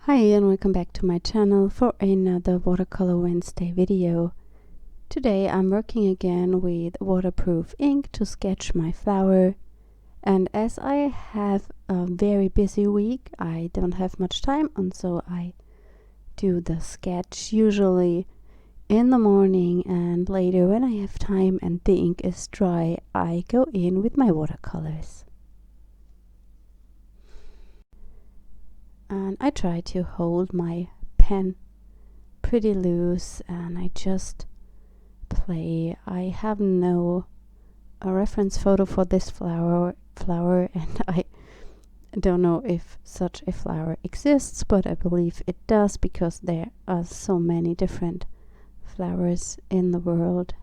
Hi and welcome back to my channel for another Watercolor Wednesday video. Today I'm working again with waterproof ink to sketch my flower, and as I have a very busy week I don't have much time, and so I do the sketch usually in the morning, and later when I have time and the ink is dry I go in with my watercolors. And I try to hold my pen pretty loose and I just play. I have no reference photo for this flower and I don't know if such a flower exists, but I believe it does because there are so many different flowers in the world.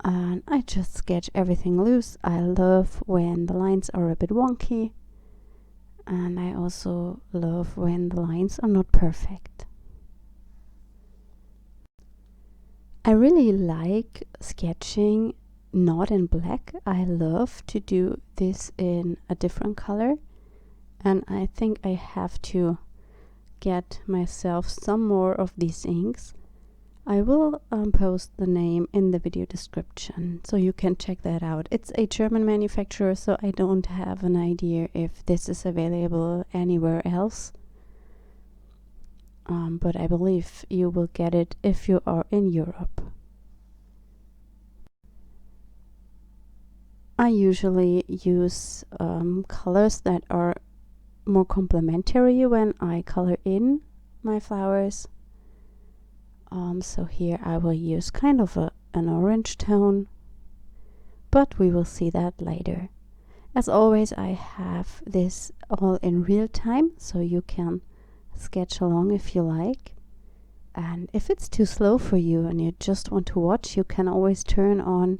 And I just sketch everything loose. I love when the lines are a bit wonky, and I also love when the lines are not perfect. I really like sketching not in black. I love to do this in a different color, and I think I have to get myself some more of these inks. I will post the name in the video description so you can check that out. It's a German manufacturer, so I don't have an idea if this is available anywhere else. But I believe you will get it if you are in Europe. I usually use colors that are more complementary when I color in my flowers. So here I will use kind of an orange tone, but we will see that later. As always, I have this all in real time, so you can sketch along if you like. And if it's too slow for you and you just want to watch, you can always turn on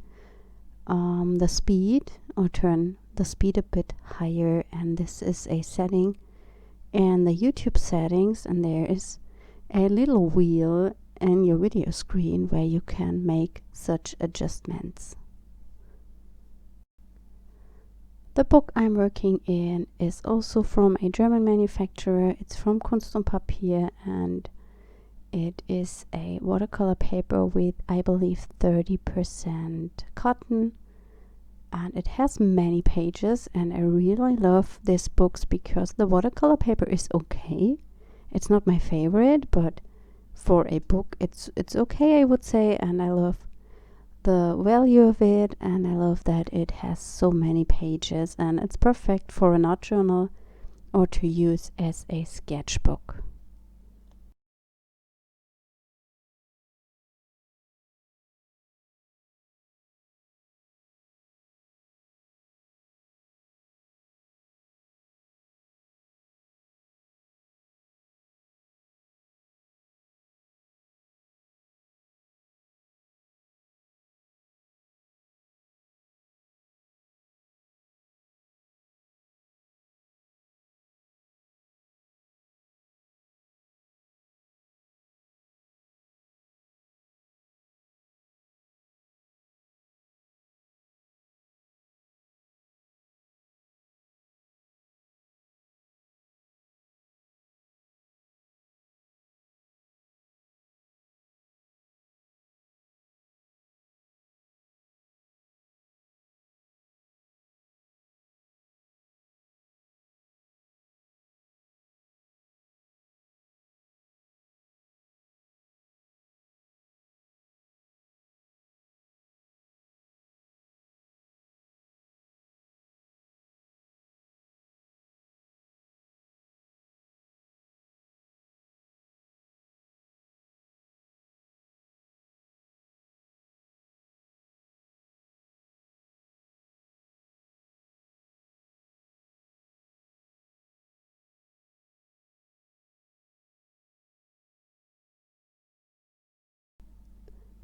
the speed, or turn the speed a bit higher, and this is a setting in the YouTube settings, and there is a little wheel in your video screen where you can make such adjustments. The book I'm working in is also from a German manufacturer. It's from Kunst Papier, and it is a watercolor paper with, I believe, 30% cotton, and it has many pages, and I really love these books because the watercolor paper is okay. It's not my favorite, but for a book it's okay, I would say, and I love the value of it, and I love that it has so many pages, and it's perfect for an art journal or to use as a sketchbook.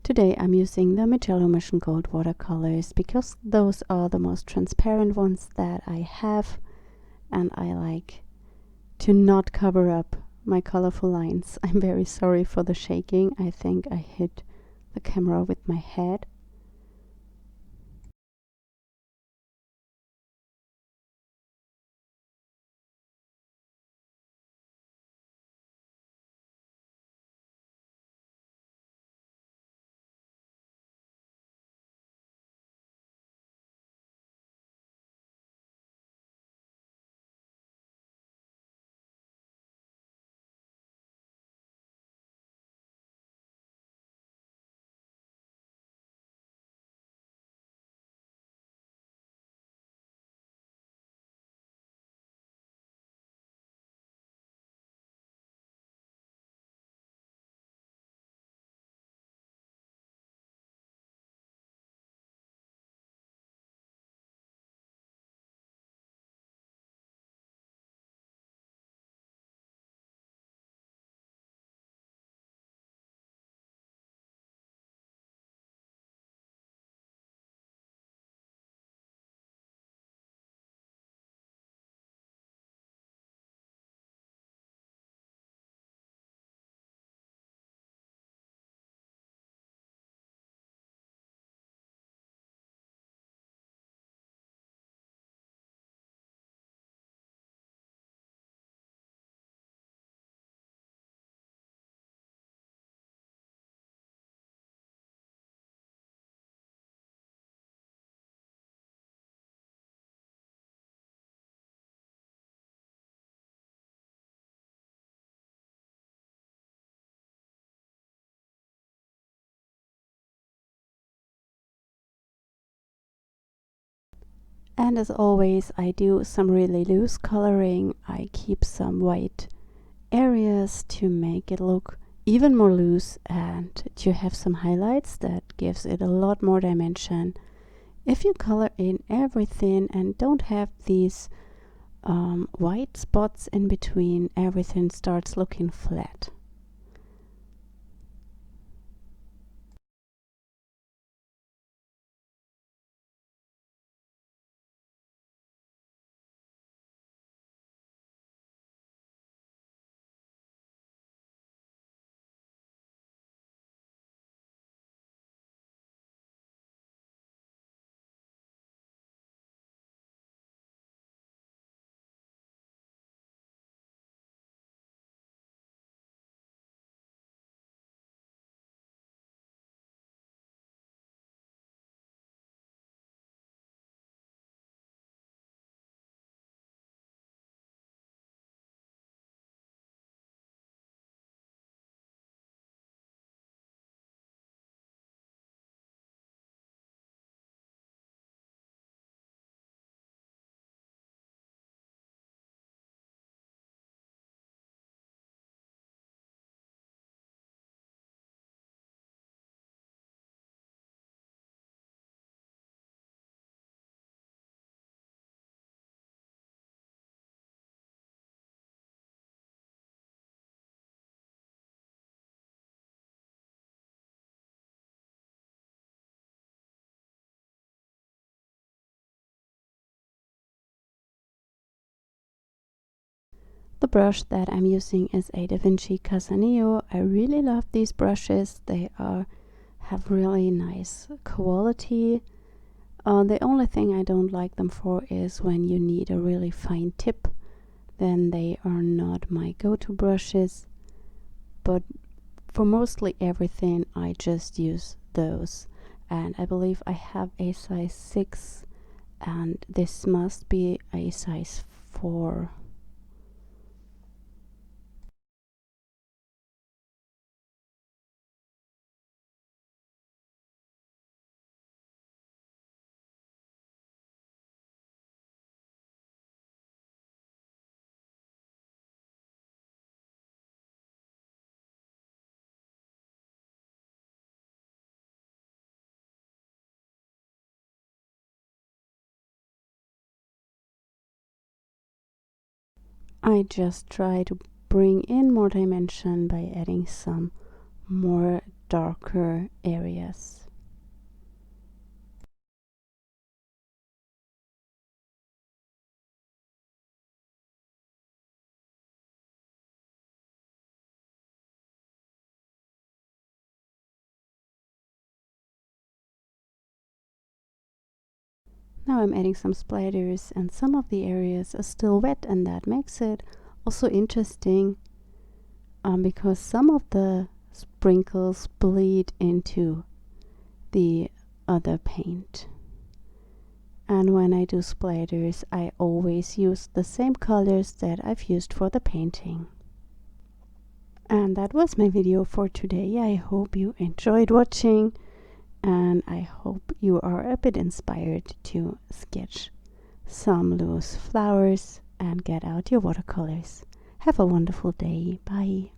Today I'm using the MIjello Misson Gold Watercolors because those are the most transparent ones that I have, and I like to not cover up my colorful lines. I'm very sorry for the shaking. I think I hit the camera with my head. And as always, I do some really loose coloring. I keep some white areas to make it look even more loose and to have some highlights that gives it a lot more dimension. If you color in everything and don't have these white spots in between, everything starts looking flat. The brush that I'm using is a Da Vinci Casaneo. I really love these brushes. They have really nice quality. The only thing I don't like them for is when you need a really fine tip. Then they are not my go-to brushes. But for mostly everything, I just use those. And I believe I have a size 6, and this must be a size 4. I just try to bring in more dimension by adding some more darker areas. Now I'm adding some splatters, and some of the areas are still wet, and that makes it also interesting because some of the sprinkles bleed into the other paint. And when I do splatters, I always use the same colors that I've used for the painting. And that was my video for today. I hope you enjoyed watching, and I hope you are a bit inspired to sketch some loose flowers and get out your watercolors. Have a wonderful day. Bye.